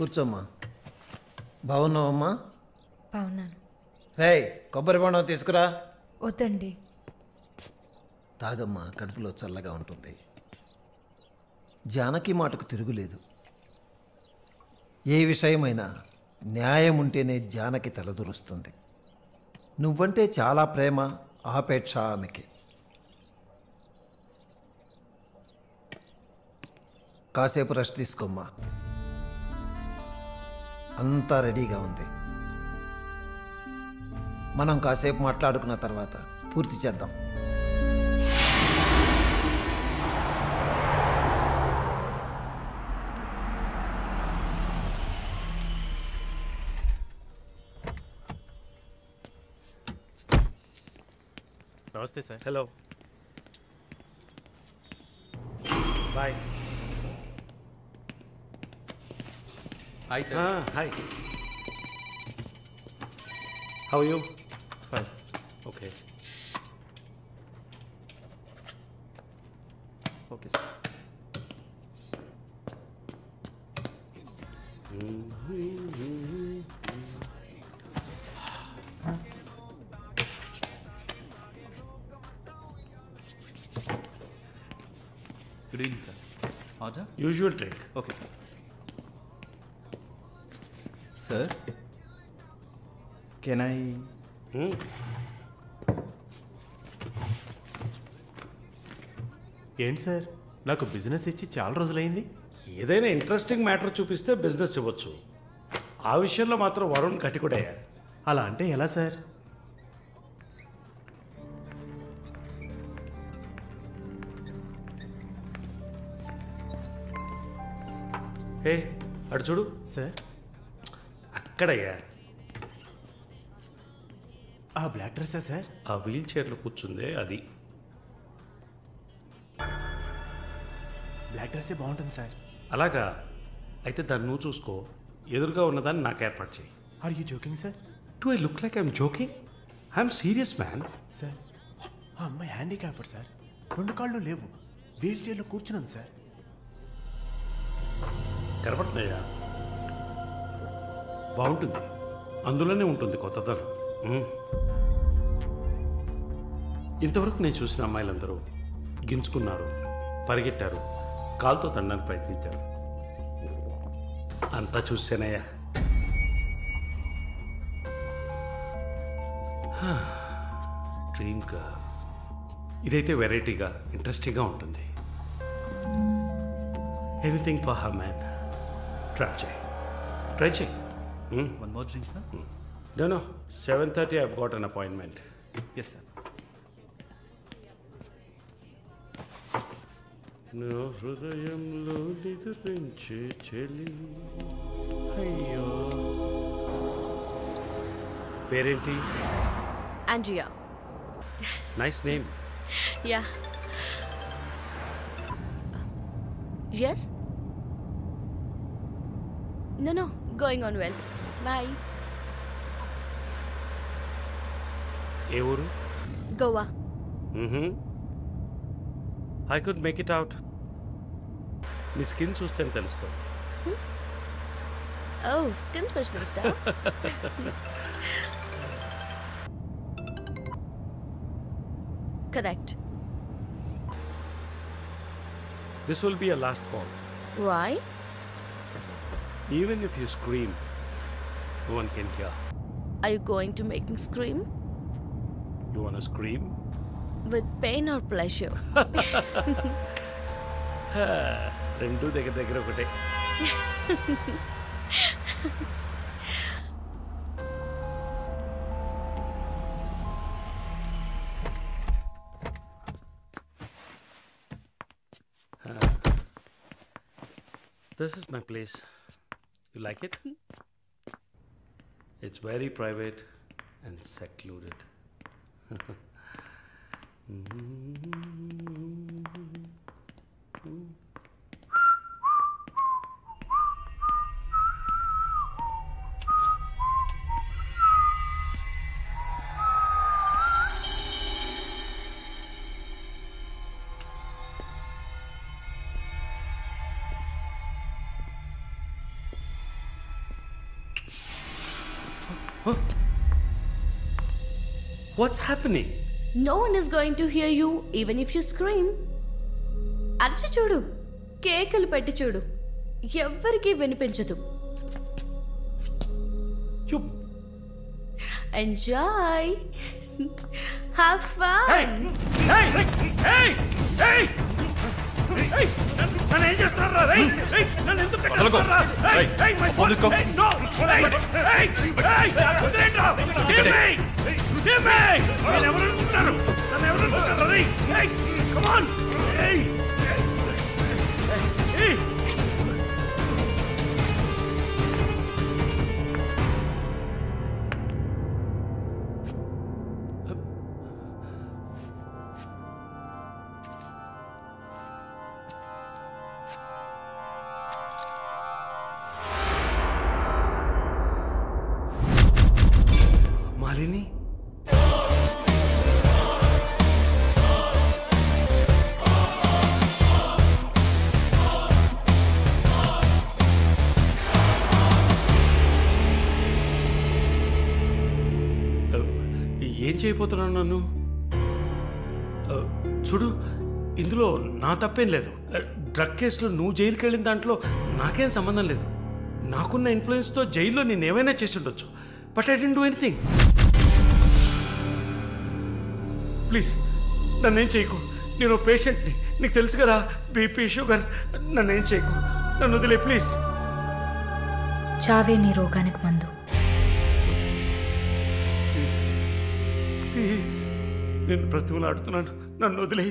కూర్చోమ్మా. బాగున్నావమ్మా? బాగున్నాను. రేయ్, కొబ్బరి బొండం తీసుకురా. వద్దండి. తాగమ్మా, కడుపులో చల్లగా ఉంటుంది. జానకి మాటకు తిరుగులేదు. ఏ విషయమైనా న్యాయం ఉంటేనే జానకి తలదూరుస్తుంది. నువ్వంటే చాలా ప్రేమ, ఆపేక్ష ఆమెకి. కాసేపు రెస్ట్ తీసుకోమ్మా. అంతా రెడీగా ఉంది. మనం కాసేపు మాట్లాడుకున్న తర్వాత పూర్తి చేద్దాం. నమస్తే sir. Hello, boy. Hi sir. Hi, how you? Fine. Okay okay sir. Good evening sir. Order? Usual drink. Okay sir. Sir, can I? ఏంటి సార్, నాకు బిజినెస్ ఇచ్చి చాలా రోజులైంది. ఏదైనా ఇంట్రెస్టింగ్ మ్యాటర్ చూపిస్తే బిజినెస్ ఇవ్వచ్చు. ఆ విషయంలో మాత్రం వరుణ్ కటికుడయ్యా. అలా అంటే ఎలా సార్? హే, అటు చూడు. సార్, అక్కడయ్యా, ఆ బ్లాక్ డ్రెస్సా సార్? ఆ వీల్ చైర్లో కూర్చుందే అది. బ్లాక్ డ్రెస్సే బాగుంటుంది సార్. అలాగా? అయితే దాన్ని నువ్వు చూసుకో. ఎదురుగా ఉన్నదాన్ని నాకు ఏర్పాటు చేయి. Are you joking sir? Do I look like I'm joking? I'm serious man. Sir, ఆ అమ్మాయి హ్యాండిక్యాప్డ్ సార్. 2 కాళ్ళు లేవు, వీల్ చైర్లో కూర్చున్నాను సార్. కనపడుతున్నాయా? బాగుంటుంది, అందులోనే ఉంటుంది కొత్తదనం. ఇంతవరకు నేను చూసిన అమ్మాయిలందరూ గించుకున్నారు, పరిగెట్టారు, కాలుతో తండడానికి ప్రయత్నించారు. అంతా చూసానయ్యా. Dream girl. ఇదైతే వెరైటీగా, ఇంట్రెస్టింగ్గా ఉంటుంది. Anything for her man. Try చేయి. One more drink sir? No, 7:30 I've got an appointment. Yes sir. నా హృదయంలో నిద్రించే చెలి. అయ్యో, పేరేంటి? Andrea. Nice name. Yeah. Yes? No, going on well. Bye. ఏ ఊరు? Goa. I could make it out. నీ స్కిన్ చూస్తే తెలుస్తుంది. Oh, skin specialist, huh? Correct. This will be a last call. Why? Even if you scream, no one can hear. Are you going to make me scream? You wanna scream? With pain or pleasure? రెండు దగ్గర ఒకటే. This is my place. You like it? It's very private and secluded. What's happening? No one is going to hear you even if you scream. అరచి చూడు, కేకలు పెట్టి చూడు, ఎవ్వరికీ వినిపించదు. Enjoy. Have fun. నన్ను ఏం చేస్తారా? నన్ను ఎందుకు కట్టేస్తారా? నన్ను ఎవరు అనుకుంటారు? Come on. మాలిని, ఏం చేయబోతున్నాను నన్ను? చూడు, ఇందులో నా తప్పేం లేదు. డ్రగ్ కేసులో నువ్వు జైలుకి వెళ్ళిన దాంట్లో నాకేం సంబంధం లేదు. నాకున్న ఇన్ఫ్లుయెన్స్తో జైల్లో నేను ఏమైనా చేసి ఉండొచ్చు. But I don't do anything. Please నన్నేం చేయకు. నేను పేషెంట్ని, నీకు తెలుసు కదా, బీపీ, షుగర్. నన్నేం చేయకు, నన్ను వదిలే ప్లీజ్. చావే నీ రోగానికి మందు. ప్లీజ్ నేను బ్రతిమలాడుతున్నాను, నన్ను వదిలే.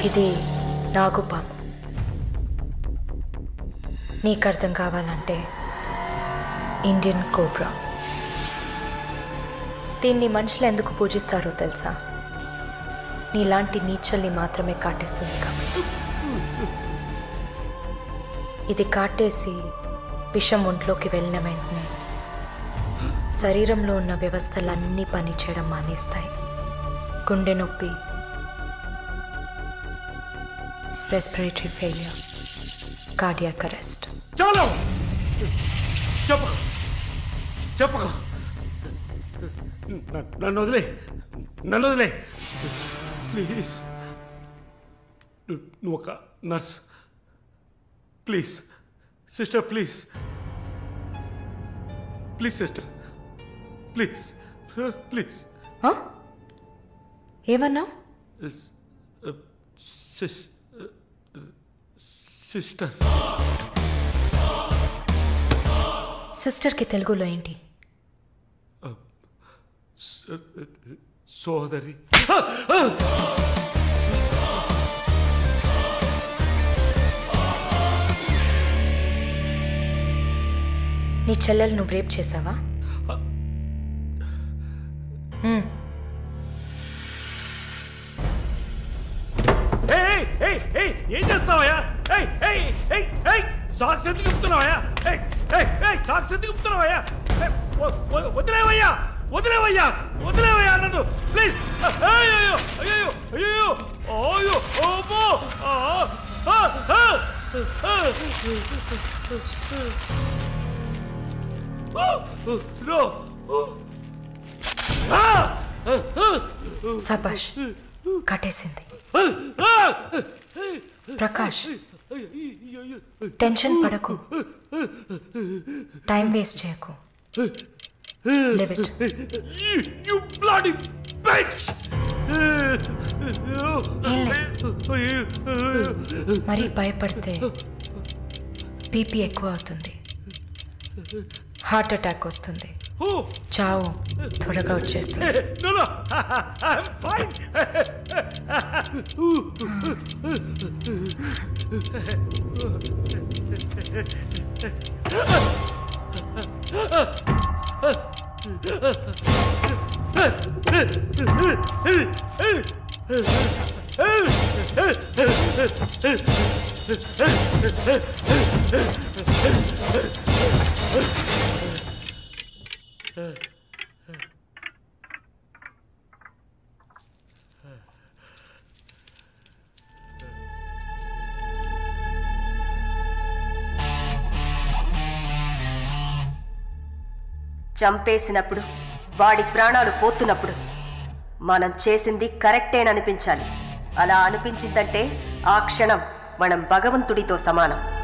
ఇది నాగుపాము. నీకు అర్థం కావాలంటే ఇండియన్ కోబ్రా. దీన్ని మనుషులు ఎందుకు పూజిస్తారో తెలుసా? నీలాంటి నీచల్ని మాత్రమే కాటేస్తుంది కాబట్టి. ఇది కాటేసి విషం ఒంట్లోకి వెళ్ళిన వెంటనే శరీరంలో ఉన్న వ్యవస్థలన్నీ పనిచేయడం మానేస్తాయి. గుండె నొప్పి, రెస్పిరేటరీ ఫెయిల్యూర్, కార్డియాక్ అరెస్ట్. చాలు, చెప్పు చెప్పు, నన్ను వదిలే, నన్ను వదిలే ప్లీజ్. నువ్వు ఒక nurse, please sister, please please sister, please please. ఏమన్నా? సిస్టర్. సిస్టర్కి తెలుగులో ఏంటి? సోదరి. నీ చెల్లెలు నువ్వు రేప్ చేసావా? ఏం చేస్తావయ్యా? సాక్స్ ఎందుకు చెప్తున్నావయ్యా? సాక్స్ ఎందుకు చెప్తున్నావయ్యా? వదిలేవయ్యా, వదిలేవయ్యా, వదిలేవయ్యా నన్ను ప్లీజ్. అయ్యో అయ్యో అయ్యో అయ్యో ఓబో. సబాష్, కట్టేసింది. ప్రకాష్, టెన్షన్ పడకు, టైం వేస్ట్ చేయకు. Leave it. You bloody bitch! మరి భయపడితే బీపీ ఎక్కువ అవుతుంది, హార్ట్ అటాక్ వస్తుంది, చావు త్వరగా వచ్చేస్తుంది. No, no, I'm fine. చంపేసినప్పుడు వాడి ప్రాణాలు పోతున్నప్పుడు మనం చేసింది కరెక్టేననిపించాలి. అలా అనిపించిందంటే ఆ క్షణం మనం భగవంతుడితో సమానం.